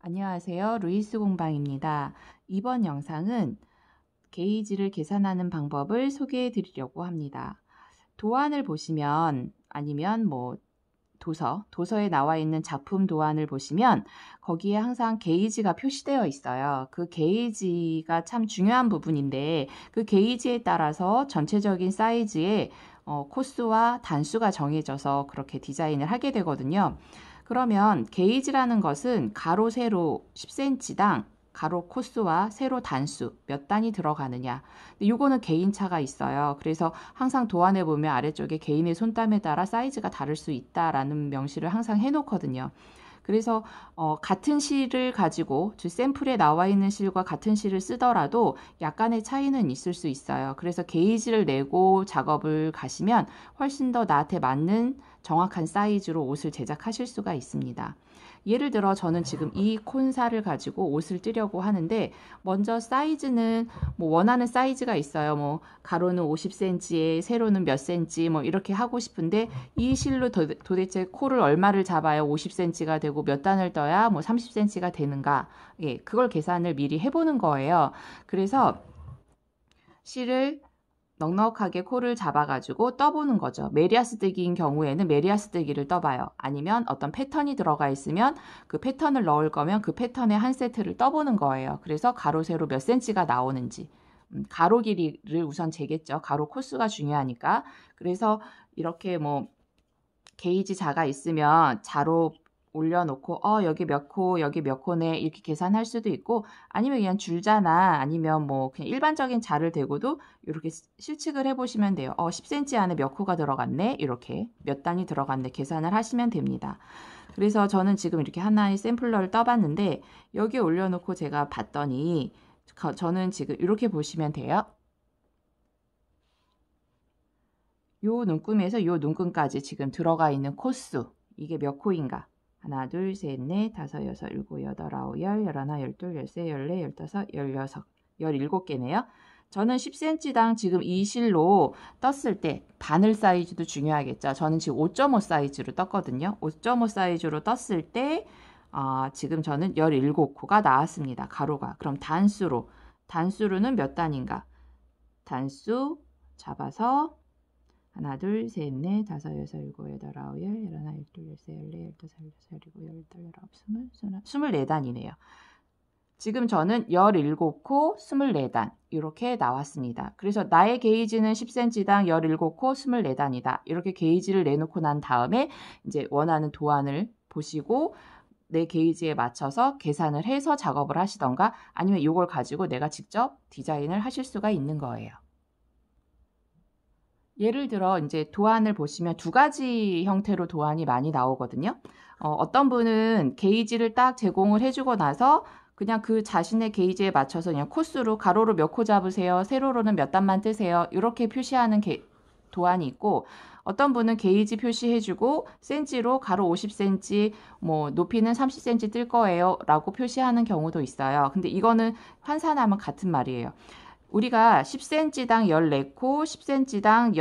안녕하세요. 루이스 공방입니다. 이번 영상은 게이지를 계산하는 방법을 소개해 드리려고 합니다. 도안을 보시면 아니면 도서에 나와 있는 작품 도안을 보시면 거기에 항상 게이지가 표시되어 있어요. 그 게이지가 참 중요한 부분인데 그 게이지에 따라서 전체적인 사이즈의 코스와 단수가 정해져서 그렇게 디자인을 하게 되거든요. 그러면 게이지라는 것은 가로, 세로 10cm당 가로 코스와 세로 단수 몇 단이 들어가느냐. 이거는 개인차가 있어요. 그래서 항상 도안에 보면 아래쪽에 개인의 손땀에 따라 사이즈가 다를 수 있다라는 명시를 항상 해놓거든요. 그래서 같은 실을 가지고 즉 샘플에 나와 있는 실과 같은 실을 쓰더라도 약간의 차이는 있을 수 있어요. 그래서 게이지를 내고 작업을 가시면 훨씬 더 나한테 맞는 정확한 사이즈로 옷을 제작하실 수가 있습니다. 예를 들어 저는 지금 이 콘사를 가지고 옷을 뜨려고 하는데 먼저 사이즈는 원하는 사이즈가 있어요. 가로는 50cm에 세로는 몇 cm 이렇게 하고 싶은데 이 실로 도대체 코를 얼마를 잡아야 50cm가 되고 몇 단을 떠야 30cm가 되는가? 예, 그걸 계산을 미리 해보는 거예요. 그래서 실을 넉넉하게 코를 잡아가지고 떠보는 거죠. 메리아스 뜨기인 경우에는 메리아스 뜨기를 떠봐요. 아니면 어떤 패턴이 들어가 있으면 그 패턴을 넣을 거면 그 패턴의 한 세트를 떠보는 거예요. 그래서 가로, 세로 몇 cm가 나오는지. 가로 길이를 우선 재겠죠. 가로 코스가 중요하니까. 그래서 이렇게 게이지 자가 있으면 자로 올려놓고 여기 몇 코, 여기 몇 코네 이렇게 계산할 수도 있고 아니면 그냥 줄자나 아니면 그냥 일반적인 자를 대고도 이렇게 실측을 해보시면 돼요. 10cm 안에 몇 코가 들어갔네 이렇게 몇 단이 들어갔네 계산을 하시면 됩니다. 그래서 저는 지금 이렇게 하나의 샘플러를 떠봤는데 여기 올려놓고 제가 봤더니 저는 지금 이렇게 보시면 돼요. 요 눈금에서 요 눈금까지 지금 들어가 있는 코수 이게 몇 코인가? 하나, 둘, 셋, 넷, 다섯, 여섯, 일곱, 여덟, 아홉, 열, 열하나, 열둘, 열세, 열네, 열다섯, 열여섯, 17개네요. 저는 10cm당 지금 이 실로 떴을 때 바늘 사이즈도 중요하겠죠. 저는 지금 5.5 사이즈로 떴거든요. 5.5 사이즈로 떴을 때 지금 저는 17코가 나왔습니다. 가로가. 그럼 단수로는 몇 단인가? 단수 잡아서 하나, 둘, 셋, 넷, 다섯, 여섯, 일곱, 여덟, 아홉, 열, 열하나, 열둘, 열세, 열네, 열다섯, 열여섯, 열일곱, 열여덟, 열아홉, 스물, 24단이네요. 지금 저는 17코 24단 이렇게 나왔습니다. 그래서 나의 게이지는 10cm당 17코 24단이다. 이렇게 게이지를 내놓고 난 다음에 이제 원하는 도안을 보시고 내 게이지에 맞춰서 계산을 해서 작업을 하시던가 아니면 이걸 가지고 내가 직접 디자인을 하실 수가 있는 거예요. 예를 들어 이제 도안을 보시면 두 가지 형태로 도안이 많이 나오거든요. 어떤 분은 게이지를 딱 제공을 해주고 나서 그냥 그 자신의 게이지에 맞춰서 그냥 코스로 가로로 몇 코 잡으세요. 세로로는 몇 단만 뜨세요. 이렇게 표시하는 도안이 있고 어떤 분은 게이지 표시해주고 센치로 가로 50cm, 높이는 30cm 뜰 거예요. 라고 표시하는 경우도 있어요. 근데 이거는 환산하면 같은 말이에요. 우리가 10cm당 14코, 10cm당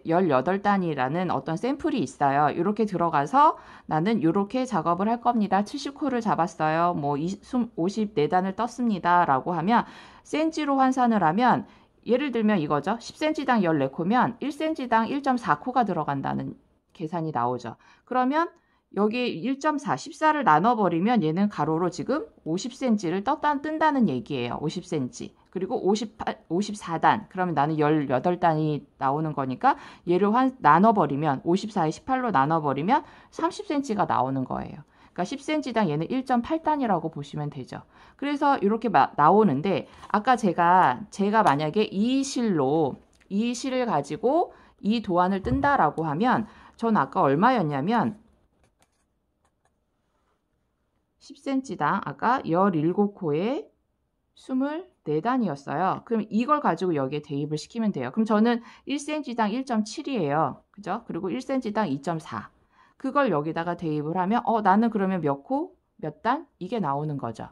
18단이라는 어떤 샘플이 있어요. 이렇게 들어가서 나는 이렇게 작업을 할 겁니다. 70코를 잡았어요. 54단을 떴습니다. 라고 하면 cm로 환산을 하면 예를 들면 이거죠. 10cm당 14코면 1cm당 1.4코가 들어간다는 계산이 나오죠. 그러면 여기 1.4, 14를 나눠버리면 얘는 가로로 지금 50cm를 뜬다는 얘기예요. 50cm. 그리고 54단. 그러면 나는 18단이 나오는 거니까 얘를 나눠버리면 54에 18로 나눠버리면 30cm가 나오는 거예요. 그러니까 10cm당 얘는 1.8단이라고 보시면 되죠. 그래서 이렇게 나오는데 아까 제가 만약에 이 실을 가지고 이 도안을 뜬다라고 하면 전 아까 얼마였냐면 10cm당 아까 17코에 24단이었어요. 그럼 이걸 가지고 여기에 대입을 시키면 돼요. 그럼 저는 1cm당 1.7이에요. 그죠? 그리고 1cm당 2.4. 그걸 여기다가 대입을 하면 나는 그러면 몇 코? 몇 단? 이게 나오는 거죠.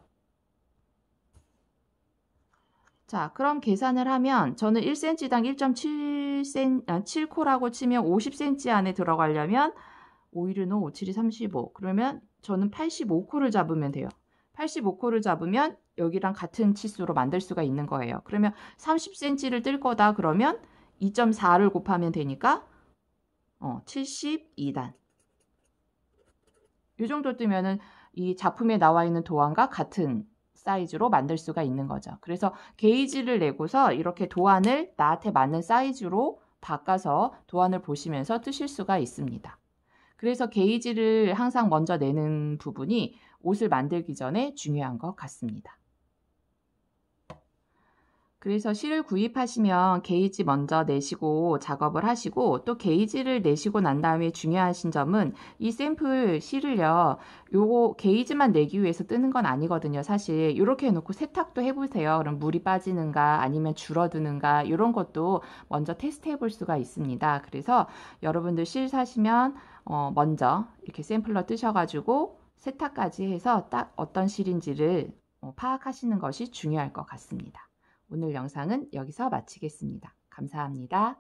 자, 그럼 계산을 하면 저는 1cm당 1.7코라고 치면 50cm 안에 들어가려면 5, 1은 5, 5, 7이 35. 그러면 저는 85코를 잡으면 돼요. 85코를 잡으면 여기랑 같은 치수로 만들 수가 있는 거예요. 그러면 30cm를 뜰 거다 그러면 2.4를 곱하면 되니까 72단. 이 정도 뜨면은 이 작품에 나와 있는 도안과 같은 사이즈로 만들 수가 있는 거죠. 그래서 게이지를 내고서 이렇게 도안을 나한테 맞는 사이즈로 바꿔서 도안을 보시면서 뜨실 수가 있습니다. 그래서 게이지를 항상 먼저 내는 부분이 옷을 만들기 전에 중요한 것 같습니다. 그래서 실을 구입하시면 게이지 먼저 내시고 작업을 하시고, 또 게이지를 내시고 난 다음에 중요하신 점은 이 샘플 실을요, 요거 게이지만 내기 위해서 뜨는 건 아니거든요. 사실 이렇게 해놓고 세탁도 해보세요. 그럼 물이 빠지는가 아니면 줄어드는가 이런 것도 먼저 테스트 해볼 수가 있습니다. 그래서 여러분들 실 사시면 먼저 이렇게 샘플러 뜨셔가지고 세탁까지 해서 딱 어떤 실인지를 파악하시는 것이 중요할 것 같습니다. 오늘 영상은 여기서 마치겠습니다. 감사합니다.